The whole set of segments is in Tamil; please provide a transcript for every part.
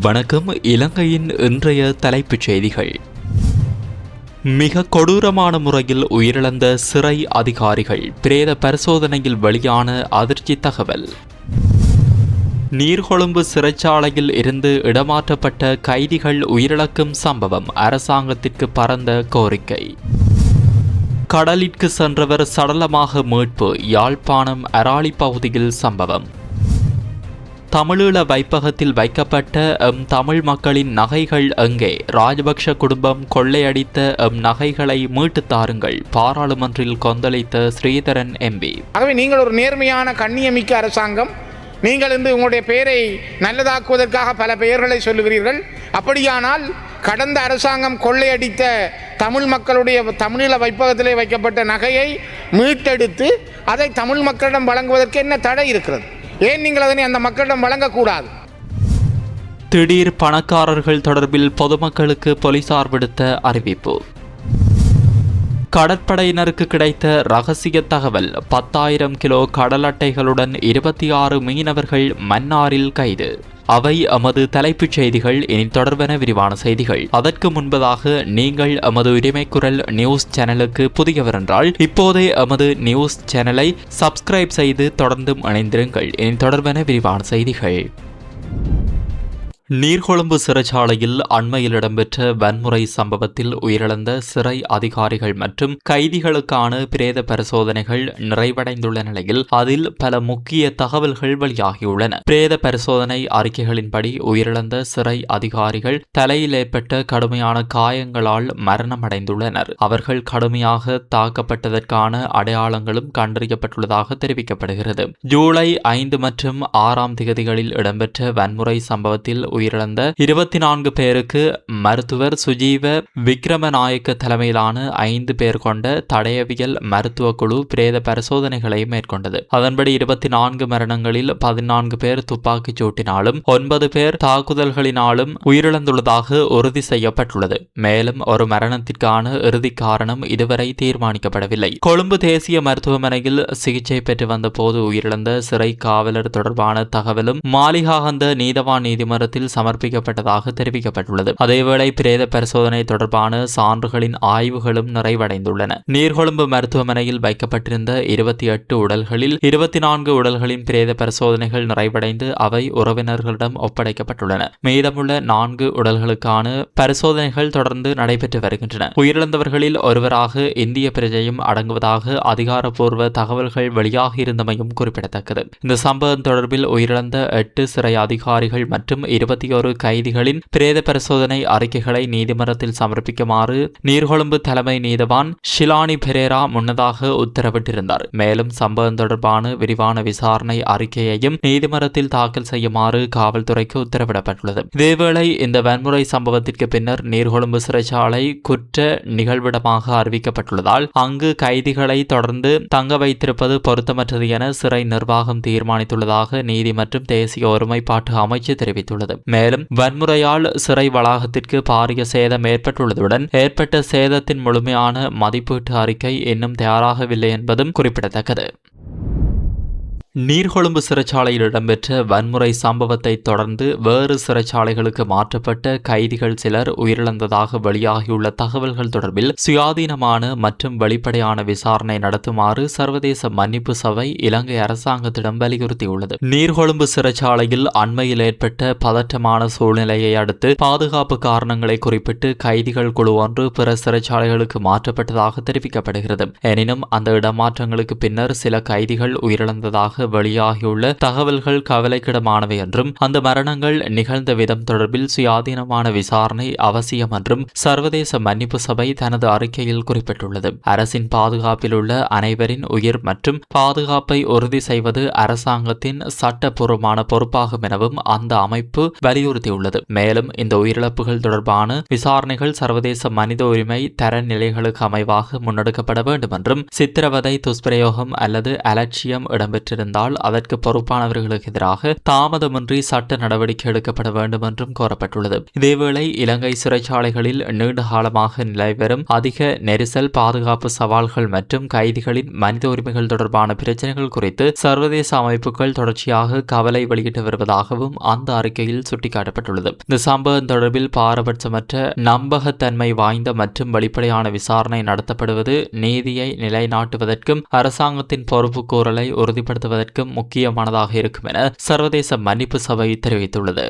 வணக்கம். இலங்கையின் இன்றைய தலைப்புச் செய்திகள். மிக கொடூரமான முறையில் உயிரிழந்த சிறை அதிகாரிகள், பிரேத பரிசோதனையில் வெளியான அதிர்ச்சி தகவல். நீர்கொழும்பு சிறைச்சாலையில் இருந்து இடமாற்றப்பட்ட கைதிகள் உயிரிழக்கும் சம்பவம், அரசாங்கத்திற்கு பரந்த கோரிக்கை. கடலிற்கு சென்றவர் சடலமாக மீட்பு, யாழ்ப்பாணம் அராளி பகுதியில் சம்பவம். தமிழீழ வைப்பகத்தில் வைக்கப்பட்ட தமிழ் மக்களின் நகைகள் எங்கே? ராஜபக்ஷ குடும்பம் கொள்ளையடித்த நகைகளை மீட்டு தாருங்கள், பாராளுமன்றில் கொந்தளித்த ஸ்ரீதரன் எம்பி. ஆகவே நீங்கள் ஒரு நேர்மையான கண்ணியமிக்க அரசாங்கம், நீங்கள் உங்களுடைய பெயரை நல்லதாக்குவதற்காக பல பெயர்களை சொல்லுகிறீர்கள். அப்படியானால் கடந்த அரசாங்கம் கொள்ளையடித்த தமிழ் மக்களுடைய தமிழீழ வைப்பகத்திலே வைக்கப்பட்ட நகையை மீட்டெடுத்து அதை தமிழ் மக்களிடம் வழங்குவதற்கு என்ன தடை இருக்கிறது? ஏன் நீங்கள் அதனை அந்த மக்களிடம் வழங்கக்கூடாது? திடீர் பணக்காரர்கள் தொடர்பில் பொதுமக்களுக்கு போலீசார் விடுத்த அறிவிப்பு. கடற்படையினருக்கு கிடைத்த ரகசிய தகவல். 10,000 கிலோ கடல் அட்டைகளுடன் 26 மீனவர்கள் மன்னாரில் கைது. அவை எமது தலைப்புச் செய்திகள். இனி தொடர்பான விரிவான செய்திகள். அதற்கு முன்பதாக நீங்கள் எமது உரிமைக்குரல் நியூஸ் சேனலுக்கு புதியவர் என்றால் இப்போதே எமது நியூஸ் சேனலை சப்ஸ்கிரைப் செய்து தொடர்ந்தும் இணைந்திருங்கள். இனி தொடர்பான விரிவான செய்திகள். நீர்கொழும்பு சிறைச்சாலையில் அண்மையில் இடம்பெற்ற வன்முறை சம்பவத்தில் உயிரிழந்த சிறை அதிகாரிகள் மற்றும் கைதிகளுக்கான பிரேத பரிசோதனைகள் நிறைவடைந்துள்ள நிலையில் அதில் பல முக்கிய தகவல்கள் வெளியாகியுள்ளன. பிரேத பரிசோதனை அறிக்கைகளின்படி உயிரிழந்த சிறை அதிகாரிகள் தலையில் ஏற்பட்ட கடுமையான காயங்களால் மரணமடைந்துள்ளனர். அவர்கள் கடுமையாக தாக்கப்பட்டதற்கான அடையாளங்களும் கண்டறியப்பட்டுள்ளதாக தெரிவிக்கப்படுகிறது. ஜூலை 5 மற்றும் 6 தேதிகளில் இடம்பெற்ற வன்முறை சம்பவத்தில் உயிரிழந்த 24 பேருக்கு மருத்துவர் சுஜீவ விக்ரமநாயக்க தலைமையிலான 5 பேர் கொண்ட தடயவியல் மருத்துவ குழு பிரேத பரிசோதனைகளை மேற்கொண்டது. அதன்படி 24 மரணங்களில் 14 பேர் துப்பாக்கிச் சூட்டினாலும் 9 பேர் தாக்குதல்களினாலும் உயிரிழந்துள்ளதாக உறுதி செய்யப்பட்டுள்ளது. மேலும் ஒரு மரணத்திற்கான இறுதி காரணம் இதுவரை தீர்மானிக்கப்படவில்லை. கொழும்பு தேசிய மருத்துவமனையில் சிகிச்சை பெற்று வந்த போது உயிரிழந்த சிறை காவலர் தொடர்பான தகவலும் மாளிகாகந்த நீதவான் நீதிமன்றத்தில் சமர்ப்பிக்கப்பட்டதாக தெரிவிக்கப்பட்டுள்ளது. அதேவேளை பிரேத பரிசோதனை தொடர்பான சான்றுகளின் ஆய்வுகளும் நிறைவடைந்துள்ளன. நீர்கொழும்பு மருத்துவமனையில் வைக்கப்பட்டிருந்த 28 உடல்களில் 24 உடல்களின் பிரேத பரிசோதனைகள் நிறைவடைந்து அவை உறவினர்களிடம் ஒப்படைக்கப்பட்டுள்ளன. மீதமுள்ள 4 உடல்களுக்கான பரிசோதனைகள் தொடர்ந்து நடைபெற்று வருகின்றன. உயிரிழந்தவர்களில் ஒருவராக இந்திய பிரஜையும் அடங்குவதாக அதிகாரப்பூர்வ தகவல்கள் வெளியாகியிருந்தமையும் குறிப்பிடத்தக்கது. இந்த சம்பவம் தொடர்பில் உயிரிழந்த 8 சிறை அதிகாரிகள் மற்றும் 21 கைதிகளின் பிரேத பரிசோதனை அறிக்கைகளை நீதிமன்றத்தில் சமர்ப்பிக்குமாறு நீர்கொழும்பு தலைமை நீதவான் ஷிலானி பெரேரா முன்னதாக உத்தரவிட்டிருந்தார். மேலும் சம்பவம் தொடர்பான விரிவான விசாரணை அறிக்கையையும் நீதிமன்றத்தில் தாக்கல் செய்யுமாறு காவல்துறைக்கு உத்தரவிடப்பட்டுள்ளது. இதேவேளை இந்த வன்முறை சம்பவத்திற்கு பின்னர் நீர்கொழும்பு சிறைச்சாலை குற்ற நிகழ்விடமாக அறிவிக்கப்பட்டுள்ளதால் அங்கு கைதிகளை தொடர்ந்து தங்க வைத்திருப்பது பொருத்தமற்றது என சிறை நிர்வாகம் தீர்மானித்துள்ளதாக நீதி மற்றும் தேசிய ஒருமைப்பாட்டு அமைச்சு தெரிவித்துள்ளது. மேலும் வன்முறையால் சிறை வளாகத்திற்கு பாரிய சேதம் ஏற்பட்டுள்ளதுடன் ஏற்பட்ட சேதத்தின் முழுமையான மதிப்பீட்டு அறிக்கை இன்னும் தயாராகவில்லை என்பதும் குறிப்பிடத்தக்கது. நீர்கொழும்பு சிறைச்சாலையில் இடம்பெற்ற வன்முறை சம்பவத்தை தொடர்ந்து வேறு சிறைச்சாலைகளுக்கு மாற்றப்பட்ட கைதிகள் சிலர் உயிரிழந்ததாக வெளியாகியுள்ள தகவல்கள் தொடர்பில் சுயாதீனமான மற்றும் வெளிப்படையான விசாரணை நடத்துமாறு சர்வதேச மன்னிப்பு சபை இலங்கை அரசாங்கத்திடம் வலியுறுத்தியுள்ளது. நீர்கொழும்பு சிறைச்சாலையில் அண்மையில் ஏற்பட்ட பதற்றமான சூழ்நிலையை அடுத்து பாதுகாப்பு காரணங்களை குறிப்பிட்டு கைதிகள் குழு ஒன்று பிற சிறைச்சாலைகளுக்கு மாற்றப்பட்டதாக தெரிவிக்கப்படுகிறது. எனினும் அந்த இடமாற்றங்களுக்கு பின்னர் சில கைதிகள் உயிரிழந்ததாக வெளியாகியுள்ள தகவல்கள் கவலைக்கிடமானவை என்றும் அந்த மரணங்கள் நிகழ்ந்த விதம் தொடர்பில் சுயாதீனமான விசாரணை அவசியம் என்றும் சர்வதேச மன்னிப்பு சபை தனது அறிக்கையில் குறிப்பிட்டுள்ளது. அரசின் பாதுகாப்பில் உள்ள அனைவரின் உயிர் மற்றும் பாதுகாப்பை உறுதி செய்வது அரசாங்கத்தின் சட்டப்பூர்வமான பொறுப்பாகும் எனவும் அந்த அமைப்பு வலியுறுத்தியுள்ளது. மேலும் இந்த உயிரிழப்புகள் தொடர்பான விசாரணைகள் சர்வதேச மனித உரிமை தரநிலைகளுக்கு அமைவாக முன்னெடுக்கப்பட வேண்டும் என்றும் சித்திரவதை, துஷ்பிரயோகம் அல்லது அலட்சியம் இடம்பெற்றிருந்தால் இருந்தால் அதற்கு பொறுப்பானவர்களுக்கு எதிராக தாமதமின்றி சட்ட நடவடிக்கை எடுக்கப்பட வேண்டும் என்றும் கோரப்பட்டுள்ளது. இதேவேளை இலங்கை சிறைச்சாலைகளில் நீண்ட காலமாக நிலைவரும் அதிக நெரிசல், பாதுகாப்பு சவால்கள் மற்றும் கைதிகளின் மனித உரிமைகள் தொடர்பான பிரச்சினைகள் குறித்து சர்வதேச அமைப்புகள் தொடர்ச்சியாக கவலை வெளியிட்டு வருவதாகவும் அந்த அறிக்கையில் சுட்டிக்காட்டப்பட்டுள்ளது. இந்த சம்பவம் தொடர்பில் பாரபட்சமற்ற, நம்பகத்தன்மை வாய்ந்த மற்றும் வெளிப்படையான விசாரணை நடத்தப்படுவது நீதியை நிலைநாட்டுவதற்கும் அரசாங்கத்தின் பொறுப்புக்கூறலை உறுதிப்படுத்துவதற்கும் முக்கியமானதாக இருக்கும் என சர்வதேச மன்னிப்பு சபை தெரிவித்துள்ளது.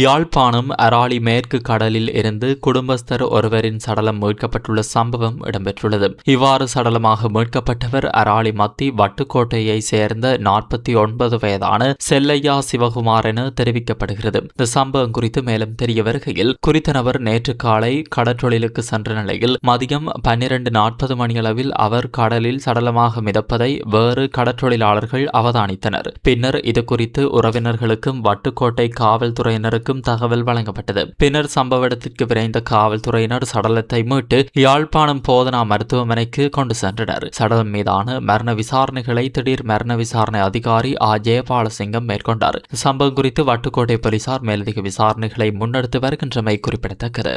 யாழ்ப்பாணம் அராலி மேற்கு கடலில் இருந்து குடும்பஸ்தர் ஒருவரின் சடலம் மீட்கப்பட்டுள்ள சம்பவம் இடம்பெற்றுள்ளது. இவ்வாறு சடலமாக மீட்கப்பட்டவர் அராலி மத்தி வட்டுக்கோட்டையை சேர்ந்த 49 வயதான செல்லையா சிவகுமார் என தெரிவிக்கப்படுகிறது. இந்த சம்பவம் குறித்து மேலும் தெரிய வருகையில், குறித்த நபர் நேற்று காலை கடற்றொழிலுக்கு சென்ற நிலையில் மதியம் 12:40 மணியளவில் அவர் கடலில் சடலமாக மிதப்பதை வேறு கடற்றொழிலாளர்கள் அவதானித்தனர். பின்னர் இது குறித்து உறவினர்களுக்கும் வட்டுக்கோட்டை காவல்துறையினர் தகவல் வழங்கப்பட்டது. பின்னர் சம்பவ இடத்திற்கு விரைந்த காவல்துறையினர் சடலத்தை மீட்டு யாழ்ப்பாணம் போதனா மருத்துவமனைக்கு கொண்டு சென்றனர். சடலம் மீதான மரண விசாரணைகளை திடீர் மரண விசாரணை அதிகாரி ஜெயபாலசிங்கம் மேற்கொண்டார். சம்பவம் குறித்து வட்டுக்கோட்டை போலீசார் மேலதிக விசாரணைகளை முன்னெடுத்து வருகின்றமை குறிப்பிடத்தக்கது.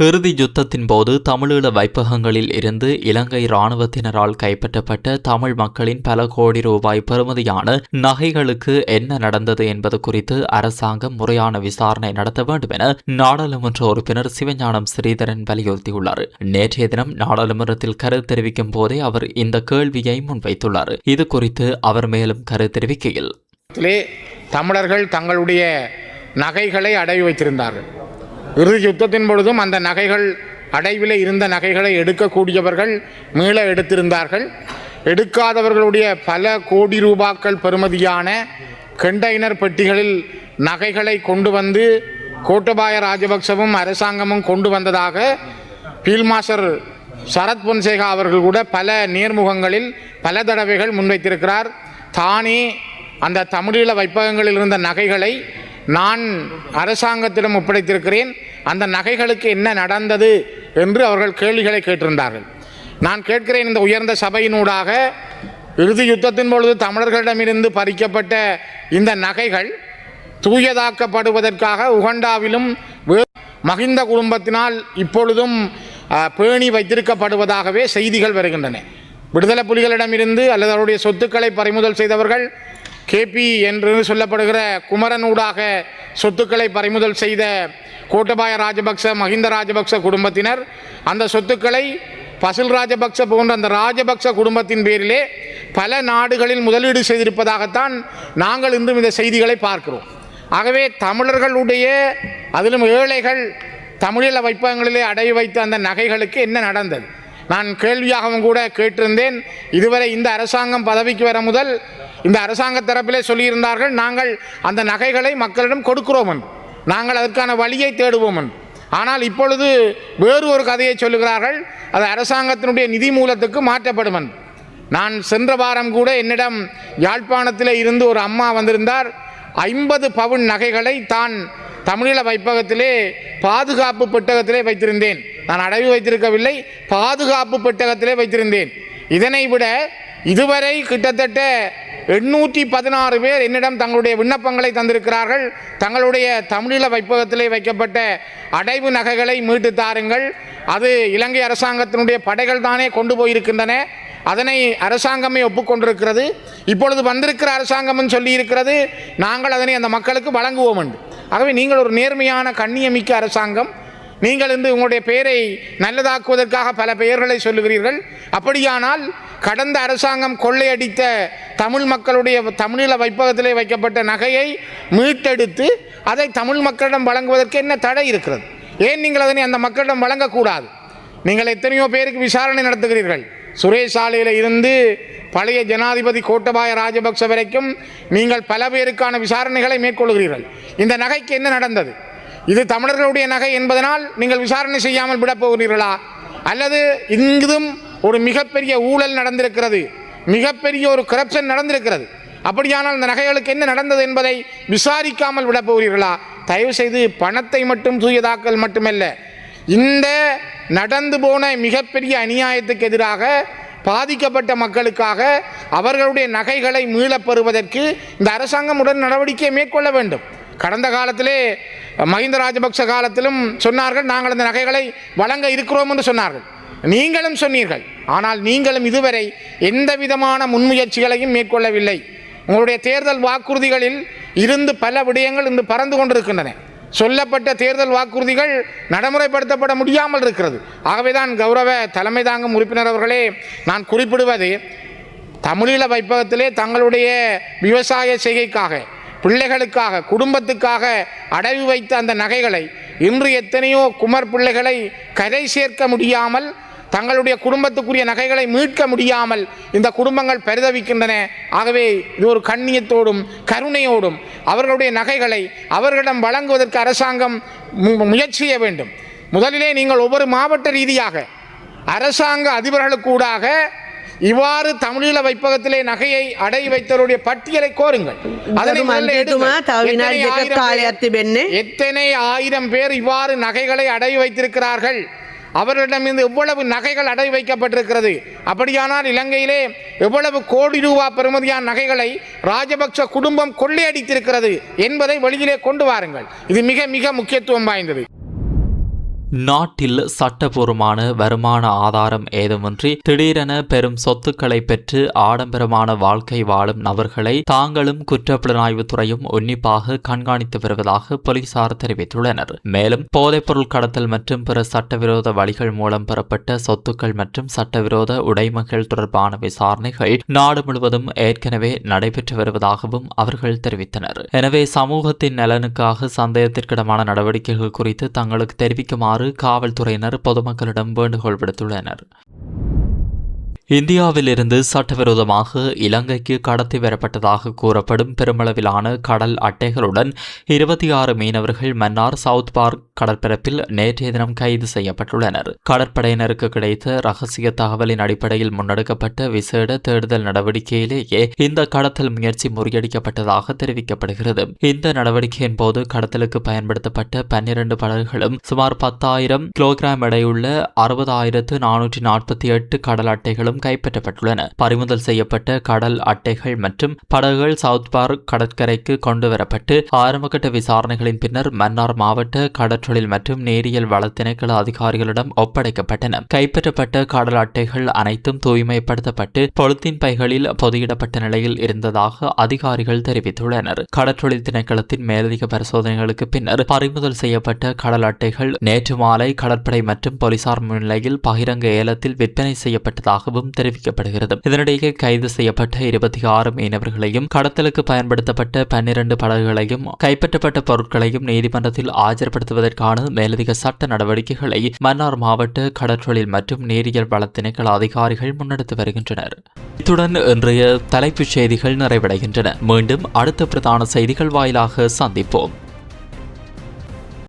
இறுதி யுத்தத்தின் போது தமிழீழ வைப்பகங்களில் இருந்து இலங்கை இராணுவத்தினரால் கைப்பற்றப்பட்ட தமிழ் மக்களின் பல கோடி ரூபாய் பெறுமதியான நகைகளுக்கு என்ன நடந்தது என்பது குறித்து அரசாங்கம் முறையான விசாரணை நடத்த வேண்டும் என நாடாளுமன்ற உறுப்பினர் சிவஞானம் ஸ்ரீதரன் வலியுறுத்தியுள்ளார். நேற்றைய தினம் நாடாளுமன்றத்தில் கருத்து தெரிவிக்கும் போதே அவர் இந்த கேள்வியை முன்வைத்துள்ளார். இது குறித்து அவர் மேலும் கருத்து தெரிவிக்கையில், தமிழர்கள் தங்களுடைய நகைகளை அடகு வைத்திருந்தார்கள். இறுதி யுத்தத்தின் பொழுதும் அந்த நகைகள், அடைவில் இருந்த நகைகளை எடுக்கக்கூடியவர்கள் மீள எடுத்திருந்தார்கள். எடுக்காதவர்களுடைய பல கோடி ரூபாய்கள் பெறுமதியான கண்டெய்னர் பெட்டிகளில் நகைகளை கொண்டு வந்து கோட்டபாய ராஜபக்சவும் அரசாங்கமும் கொண்டு வந்ததாக ஃபீல்ட் மார்ஷல் சரத் பொன்சேகா அவர்கள் கூட பல நேர்முகங்களில் பல தடவைகள் முன்வைத்திருக்கிறார். தானே அந்த தமிழீழ வைப்பகங்களில் இருந்த நகைகளை நான் அரசாங்கத்திடம் ஒப்படைத்திருக்கிறேன், அந்த நகைகளுக்கு என்ன நடந்தது என்று அவர்கள் கேள்விகளை கேட்டிருந்தார்கள். நான் கேட்கிறேன், இந்த உயர்ந்த சபையினூடாக இறுதி யுத்தத்தின் பொழுது தமிழர்களிடமிருந்து பறிக்கப்பட்ட இந்த நகைகள் தூயதாக்கப்படுவதற்காக உகண்டாவிலும் மஹிந்த குடும்பத்தினால் இப்பொழுதும் பேணி வைத்திருக்கப்படுவதாகவே செய்திகள் வருகின்றன. விடுதலை புலிகளிடமிருந்து அல்லது அவருடைய சொத்துக்களை பறிமுதல் செய்தவர்கள் கேபி என்று சொல்லப்படுகிற குமரனூடாக சொத்துக்களை பறிமுதல் செய்த கோட்டபாய ராஜபக்ச, மஹிந்த ராஜபக்ச குடும்பத்தினர் அந்த சொத்துக்களை பசில் ராஜபக்ச போன்ற அந்த ராஜபக்ச குடும்பத்தின் பேரிலே பல நாடுகளில் முதலீடு செய்திருப்பதாகத்தான் நாங்கள் இன்றும் இந்த செய்திகளை பார்க்கிறோம். ஆகவே தமிழர்களுடைய, அதிலும் ஏழைகள் தமிழீழ வைப்பகங்களிலே அடைய வைத்த அந்த நகைகளுக்கு என்ன நடந்தது? நான் கேள்வியாகவும் கூட கேட்டிருந்தேன். இதுவரை இந்த அரசாங்கம் பதவிக்கு வர முதல் இந்த அரசாங்க தரப்பிலே சொல்லியிருந்தார்கள், நாங்கள் அந்த நகைகளை மக்களிடம் கொடுக்கிறோம் என்று, நாங்கள் அதற்கான வழியை தேடுவோம் என்று. ஆனால் இப்பொழுது வேறு ஒரு கதையை சொல்லுகிறார்கள், அது அரசாங்கத்தினுடைய நிதி மூலத்துக்கு மாற்றப்படும் என்று. நான் சென்ற வாரம் கூட என்னிடம் யாழ்ப்பாணத்தில் இருந்து ஒரு அம்மா வந்திருந்தார். 50 பவுன் நகைகளை தான் தமிழீழ வைப்பகத்திலே பாதுகாப்பு பெட்டகத்திலே வைத்திருந்தேன். நான் அடைவு வைத்திருக்கவில்லை, பாதுகாப்பு பெட்டகத்திலே வைத்திருந்தேன். இதனை விட இதுவரை கிட்டத்தட்ட 816 பேர் என்னிடம் தங்களுடைய விண்ணப்பங்களை தந்திருக்கிறார்கள். தங்களுடைய தமிழீழ வைப்பகத்திலே வைக்கப்பட்ட அடைவு நகைகளை மீட்டு தாருங்கள், அது இலங்கை அரசாங்கத்தினுடைய படைகள் தானே கொண்டு போயிருக்கின்றன, அதனை அரசாங்கமே ஒப்புக்கொண்டிருக்கிறது, இப்பொழுது வந்திருக்கிற அரசாங்கமும் சொல்லியிருக்கிறது, நாங்கள் அதனை அந்த மக்களுக்கு வழங்குவோம் என்று. ஆகவே நீங்கள் ஒரு நேர்மையான கண்ணியமிக்க அரசாங்கம், நீங்கள் உங்களுடைய பெயரை நல்லதாக்குவதற்காக பல பெயர்களை சொல்லுகிறீர்கள். அப்படியானால் கடந்த அரசாங்கம் கொள்ளையடித்த தமிழ் மக்களுடைய தமிழீழ வைப்பகத்திலே வைக்கப்பட்ட நகையை மீட்டெடுத்து அதை தமிழ் மக்களிடம் வழங்குவதற்கு என்ன தடை இருக்கிறது? ஏன் நீங்கள் அதனை அந்த மக்களிடம் வழங்கக்கூடாது? நீங்கள் எத்தனையோ பேருக்கு விசாரணை நடத்துகிறீர்கள். சுரேஷ் ஆலையில் இருந்து பழைய ஜனாதிபதி கோட்டபாய ராஜபக்ச வரைக்கும் நீங்கள் பல பேருக்கான விசாரணைகளை மேற்கொள்கிறீர்கள். இந்த நகைக்கு என்ன நடந்தது? இது தமிழர்களுடைய நகை என்பதனால் நீங்கள் விசாரணை செய்யாமல் விடப் போகிறீர்களா? அல்லது இங்கும் ஒரு மிகப்பெரிய ஊழல் நடந்திருக்கிறது, மிகப்பெரிய ஒரு கரப்ஷன் நடந்திருக்கிறது, அப்படியானால் இந்த நகைகளுக்கு என்ன நடந்தது என்பதை விசாரிக்காமல் விடப் போகிறீர்களா? தயவு செய்து பணத்தை மட்டும் தூயதாக்கல் மட்டுமல்ல, இந்த நடந்து போன மிகப்பெரிய அநியாயத்துக்கு எதிராக பாதிக்கப்பட்ட மக்களுக்காக அவர்களுடைய நகைகளை மீளப் பெறுவதற்கு இந்த அரசாங்கம் உடன் நடவடிக்கையை மேற்கொள்ள வேண்டும். கடந்த காலத்திலே மஹிந்த ராஜபக்ச காலத்திலும் சொன்னார்கள், நாங்கள் அந்த நகைகளை வழங்க இருக்கிறோம் என்று சொன்னார்கள். நீங்களும் சொன்னீர்கள். ஆனால் நீங்களும் இதுவரை எந்த விதமான முன்முயற்சிகளையும் மேற்கொள்ளவில்லை. உங்களுடைய தேர்தல் வாக்குறுதிகளில் இருந்து பல விடயங்கள் இன்று பறந்து கொண்டிருக்கின்றன. சொல்லப்பட்ட தேர்தல் வாக்குறுதிகள் நடைமுறைப்படுத்தப்பட முடியாமல் இருக்கிறது. ஆகவேதான் கௌரவ தலைமை தாங்கும் உறுப்பினர் அவர்களே, நான் குறிப்பிடுவது, தமிழீழ வைப்பகத்திலே தங்களுடைய விவசாய செய்கைக்காக, பிள்ளைகளுக்காக, குடும்பத்துக்காக அடவி வைத்த அந்த நகைகளை இன்று எத்தனையோ குமர் பிள்ளைகளை கரை சேர்க்க முடியாமல், தங்களுடைய குடும்பத்துக்குரிய நகைகளை மீட்க முடியாமல் இந்த குடும்பங்கள் பரிதவிக்கின்றன. ஆகவே இது ஒரு கண்ணியத்தோடும் கருணையோடும் அவர்களுடைய நகைகளை அவர்களிடம் வழங்குவதற்கு அரசாங்கம் முயற்சி செய்ய வேண்டும். முதலிலே நீங்கள் ஒவ்வொரு மாவட்ட ரீதியாக அரசாங்க அதிபர்களுக்கூடாக இவ்வாறு தமிழீழ வைப்பகத்திலே நகையை அடை வைத்தவருடைய பட்டியலை கோருங்கள். எத்தனை ஆயிரம் பேர் இவ்வாறு நகைகளை அடை வைத்திருக்கிறார்கள், அவர்களிடமிருந்து எவ்வளவு நகைகள் அடை வைக்கப்பட்டிருக்கிறது. அப்படியானால் இலங்கையிலே எவ்வளவு கோடி ரூபாய் பெறுமதியான நகைகளை ராஜபக்ச குடும்பம் கொள்ளையடித்திருக்கிறது என்பதை வெளியிலே கொண்டு வாருங்கள். இது மிக மிக முக்கியத்துவம் வாய்ந்தது. நாட்டில் சட்டபூர்வமான வருமான ஆதாரம் ஏதுமின்றி திடீரென பெரும் சொத்துக்களை பெற்று ஆடம்பரமான வாழ்க்கை வாழும் நபர்களை தாங்களும் குற்றப்புலனாய்வு துறையும் உன்னிப்பாக கண்காணித்து வருவதாக போலீசார் தெரிவித்துள்ளனர். மேலும் போதைப்பொருள் கடத்தல் மற்றும் பிற சட்டவிரோத வழிகள் மூலம் பெறப்பட்ட சொத்துக்கள் மற்றும் சட்டவிரோத உடைமைகள் தொடர்பான விசாரணைகள் நாடு முழுவதும் ஏற்கனவே நடைபெற்று வருவதாகவும் அவர்கள் தெரிவித்தனர். எனவே சமூகத்தின் நலனுக்காக சந்தேகத்திற்கிடமான நடவடிக்கைகள் குறித்து தங்களுக்கு தெரிவிக்குமாறு காவல்துறையினர் பொதுமக்களிடம் வேண்டுகோள் விடுத்துள்ளனர். இந்தியாவிலிருந்து சட்டவிரோதமாக இலங்கைக்கு கடத்தி வரப்பட்டதாக கூறப்படும் பெருமளவிலான கடல் அட்டைகளுடன் 26 மீனவர்கள் மன்னார் சவுத் பார்க் கடற்பரப்பில் நேற்றைய தினம் கைது செய்யப்பட்டுள்ளனர். கடற்படையினருக்கு கிடைத்த ரகசிய தகவலின் அடிப்படையில் முன்னெடுக்கப்பட்ட விசேட தேடுதல் நடவடிக்கையிலேயே இந்த கடத்தல் முயற்சி முறியடிக்கப்பட்டதாக தெரிவிக்கப்படுகிறது. இந்த நடவடிக்கையின் போது கடத்தலுக்கு பயன்படுத்தப்பட்ட 12 படகுகளும் சுமார் 10,000 கிலோகிராம் எடையுள்ள 60,448 கடல் அட்டைகளும் கைப்பற்றப்பட்டுள்ளன. பறிமுதல் செய்யப்பட்ட கடல் அட்டைகள் மற்றும் படகுகள் சவுத் பார்க் கடற்கரைக்கு கொண்டு வரப்பட்டு ஆரம்பகட்ட விசாரணைகளின் பின்னர் மன்னார் மாவட்ட கடற்றொழில் மற்றும் நேரியல் வள திணைக்கள அதிகாரிகளிடம் ஒப்படைக்கப்பட்டன. கைப்பற்றப்பட்ட கடல் அட்டைகள் அனைத்தும் தூய்மைப்படுத்தப்பட்டு பொலித்தீன் பைகளில் பொதியிடப்பட்ட நிலையில் இருந்ததாக அதிகாரிகள் தெரிவித்துள்ளனர். கடற்றொழில் திணைக்களத்தின் மேலதிக பரிசோதனைகளுக்கு பின்னர் பறிமுதல் செய்யப்பட்ட கடல் அட்டைகள் நேற்று மாலை கடற்படை மற்றும் போலீசார் முன்னிலையில் பகிரங்க ஏலத்தில் விற்பனை செய்யப்பட்டதாகவும் தெரிவிக்கப்படுகிறது. இதனிடையே கைது செய்யப்பட்ட 26 மீனவர்களையும் கடத்தலுக்கு பயன்படுத்தப்பட்ட 12 படகுகளையும் கைப்பற்றப்பட்ட பொருட்களையும் நீதிமன்றத்தில் ஆஜர்படுத்துவதற்கான மேலதிக சட்ட நடவடிக்கைகளை மன்னார் மாவட்ட கடற்றொழில் மற்றும் நேரியல் வள திணைக்கள அதிகாரிகள் முன்னெடுத்து வருகின்றனர். இத்துடன் இன்றைய தலைப்புச் செய்திகள் நிறைவடைகின்றன. மீண்டும் அடுத்த பிரதான செய்திகள் வாயிலாக சந்திப்போம்.